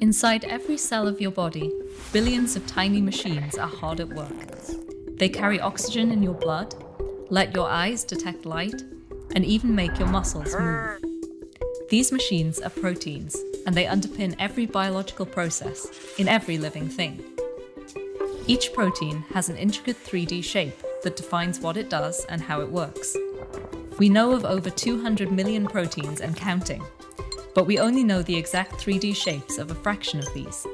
Inside every cell of your body, billions of tiny machines are hard at work. They carry oxygen in your blood, let your eyes detect light, and even make your muscles move. These machines are proteins, and they underpin every biological process in every living thing. Each protein has an intricate 3D shape that defines what it does and how it works. We know of over 200 million proteins and counting, but we only know the exact 3D shapes of a fraction of these.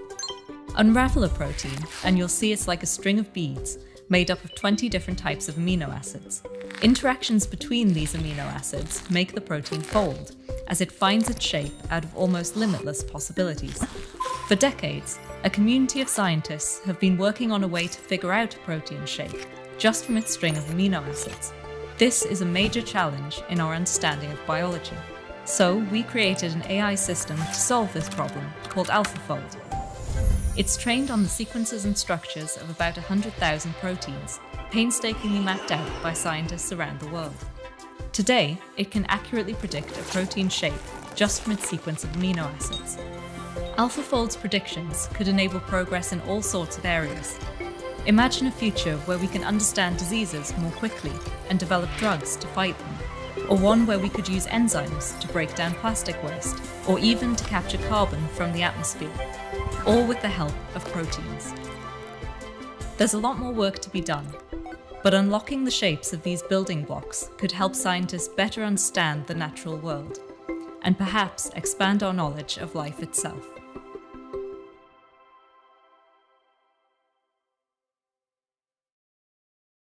Unravel a protein, and you'll see it's like a string of beads made up of 20 different types of amino acids. Interactions between these amino acids make the protein fold, as it finds its shape out of almost limitless possibilities. For decades, a community of scientists have been working on a way to figure out a protein's shape, just from its string of amino acids. This is a major challenge in our understanding of biology. So we created an AI system to solve this problem called AlphaFold. It's trained on the sequences and structures of about 100,000 proteins, painstakingly mapped out by scientists around the world. Today, it can accurately predict a protein's shape just from its sequence of amino acids. AlphaFold's predictions could enable progress in all sorts of areas. Imagine a future where we can understand diseases more quickly and develop drugs to fight them, or one where we could use enzymes to break down plastic waste, or even to capture carbon from the atmosphere, all with the help of proteins. There's a lot more work to be done, but unlocking the shapes of these building blocks could help scientists better understand the natural world, and perhaps expand our knowledge of life itself.